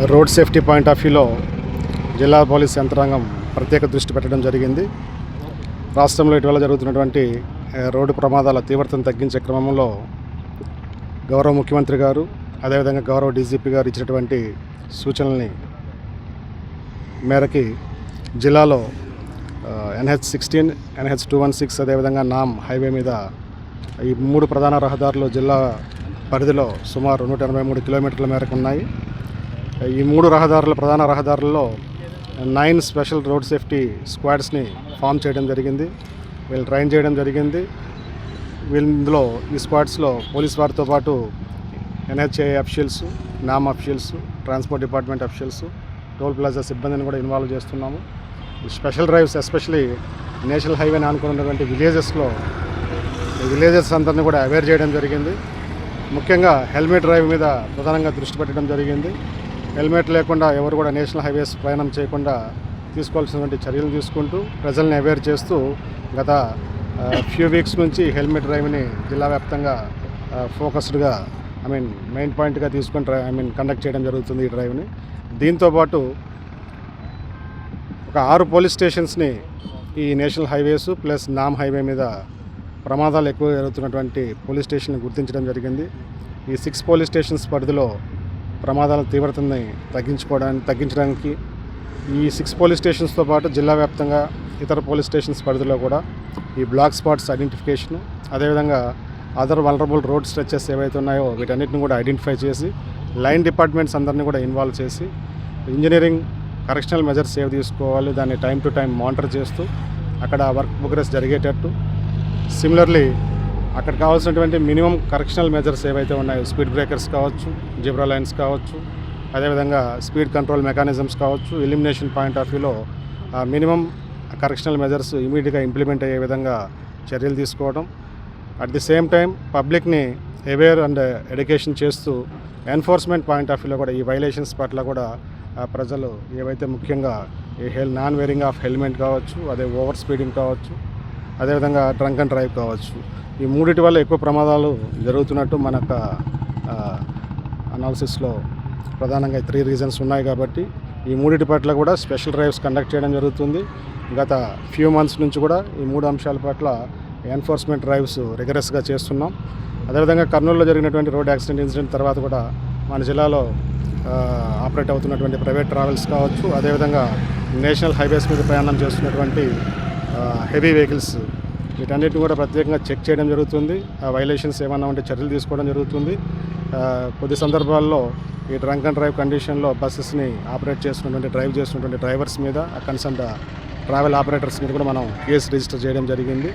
Road safety point of వ్యూలో జిల్లా police యంత్రాంగం ప్రత్యేక దృష్టి పెట్టడం జరిగింది. రాష్ట్రంలో ఇటీవల జరుగుతున్నటువంటి రోడ్డు ప్రమాదాల తీవ్రతను తగ్గించే క్రమంలో గౌరవ ముఖ్యమంత్రి గారు అదేవిధంగా గౌరవ డీజీపీ గారు ఇచ్చినటువంటి సూచనల్ని మేరకి జిల్లాలో NH-16, NH-216 అదేవిధంగా నామ్ హైవే మీద ఈ 3 ప్రధాన రహదారులు జిల్లా పరిధిలో సుమారు 183 కిలోమీటర్ల మేరకు ఉన్నాయి. ఈ 3 ప్రధాన రహదారుల్లో 9 స్పెషల్ రోడ్ సేఫ్టీ స్క్వాడ్స్ని ఫామ్ చేయడం జరిగింది. వీళ్ళు ట్రైన్ చేయడం జరిగింది. ఇందులో ఈ స్క్వాడ్స్లో పోలీస్ వారితో పాటు NHAI అఫీషియల్స్, నామ్ officials, transport department officials, toll plaza సిబ్బందిని కూడా ఇన్వాల్వ్ చేస్తున్నాము. ఈ స్పెషల్ డ్రైవ్స్ ఎస్పెషలీ నేషనల్ హైవేని ఆనుకున్నటువంటి విలేజెస్ అందరినీ కూడా అవేర్ చేయడం జరిగింది. ముఖ్యంగా హెల్మెట్ డ్రైవ్ మీద ప్రధానంగా దృష్టి పెట్టడం జరిగింది. హెల్మెట్ లేకుండా ఎవరు కూడా నేషనల్ హైవేస్ ప్రయాణం చేయకుండా తీసుకోవాల్సినటువంటి చర్యలు తీసుకుంటూ ప్రజల్ని అవేర్ చేస్తూ గత ఫ్యూ వీక్స్ నుంచి హెల్మెట్ డ్రైవ్ని జిల్లా వ్యాప్తంగా ఫోకస్డ్గా మెయిన్ పాయింట్గా తీసుకొని కండక్ట్ చేయడం జరుగుతుంది ఈ డ్రైవ్ని. దీంతోపాటు ఒక 6 పోలీస్ స్టేషన్స్ని ఈ నేషనల్ హైవేస్ ప్లస్ నామ్ హైవే మీద ప్రమాదాలు ఎక్కువ జరుగుతున్నటువంటి పోలీస్ స్టేషన్ని గుర్తించడం జరిగింది. ఈ 6 పోలీస్ స్టేషన్స్ పరిధిలో ప్రమాదాల తీవ్రతని తగ్గించడానికి ఈ 6 పోలీస్ స్టేషన్స్తో పాటు జిల్లా వ్యాప్తంగా ఇతర పోలీస్ స్టేషన్స్ పరిధిలో కూడా ఈ బ్లాక్ స్పాట్స్ ఐడెంటిఫికేషను అదేవిధంగా అదర్ వల్నరబుల్ రోడ్ స్ట్రెచెస్ ఏవైతే ఉన్నాయో వీటన్నిటిని కూడా ఐడెంటిఫై చేసి లైన్ డిపార్ట్మెంట్స్ అందరినీ కూడా ఇన్వాల్వ్ చేసి ఇంజనీరింగ్ కరెక్షనల్ మెజర్స్ ఏవి తీసుకోవాలి దాన్ని టైం టు టైం మానిటర్ చేస్తూ అక్కడ వర్క్ ప్రోగ్రెస్ జరిగేటట్టు, సిమిలర్లీ అక్కడ కావాల్సినటువంటి మినిమం కరెక్షనల్ మెజర్స్ ఏవైతే ఉన్నాయో స్పీడ్ బ్రేకర్స్ కావచ్చు, జిబ్రా లైన్స్ కావచ్చు, అదేవిధంగా స్పీడ్ కంట్రోల్ మెకానిజమ్స్ కావచ్చు, ఎలిమినేషన్ పాయింట్ ఆఫ్ వ్యూలో మినిమం కరెక్షనల్ మెజర్స్ ఇమీడియట్గా ఇంప్లిమెంట్ అయ్యే విధంగా చర్యలు తీసుకోవడం, అట్ ది సేమ్ టైం పబ్లిక్ని అవేర్ అండ్ ఎడ్యుకేషన్ చేస్తూ ఎన్ఫోర్స్మెంట్ పాయింట్ ఆఫ్ వ్యూలో కూడా ఈ వైలేషన్స్ పట్ల కూడా ప్రజలు ఏవైతే ముఖ్యంగా ఈ నాన్ వేరింగ్ ఆఫ్ హెల్మెట్ కావచ్చు, అదే ఓవర్ స్పీడింగ్ కావచ్చు, అదేవిధంగా డ్రంక్ అండ్ డ్రైవ్ కావచ్చు, ఈ 3 వల్ల ఎక్కువ ప్రమాదాలు జరుగుతున్నట్టు మనకు అనాలిసిస్లో ప్రధానంగా 3 రీజన్స్ ఉన్నాయి. కాబట్టి ఈ 3 పట్ల కూడా స్పెషల్ డ్రైవ్స్ కండక్ట్ చేయడం జరుగుతుంది. గత ఫ్యూ మంత్స్ నుంచి కూడా ఈ 3 అంశాల పట్ల ఎన్ఫోర్స్మెంట్ డ్రైవ్స్ రిగరస్గా చేస్తున్నాం. అదేవిధంగా కర్నూలులో జరిగినటువంటి రోడ్ యాక్సిడెంట్ ఇన్సిడెంట్ తర్వాత కూడా మన జిల్లాలో ఆపరేట్ అవుతున్నటువంటి ప్రైవేట్ ట్రావెల్స్ కావచ్చు, అదేవిధంగా నేషనల్ హైవేస్ మీద ప్రయాణం చేస్తున్నటువంటి హెవీ వెహికల్స్ వీటన్నిటిని కూడా ప్రత్యేకంగా చెక్ చేయడం జరుగుతుంది. ఆ వైలేషన్స్ ఏమన్నా ఉంటే చర్యలు తీసుకోవడం జరుగుతుంది. కొద్ది సందర్భాల్లో ఈ డ్రంక్ అండ్ డ్రైవ్ కండిషన్లో బస్సెస్ని డ్రైవ్ చేస్తున్నటువంటి డ్రైవర్స్ మీద కన్సర్న్ ట్రావెల్ ఆపరేటర్స్ మీద కూడా మనం కేసు రిజిస్టర్ చేయడం జరిగింది.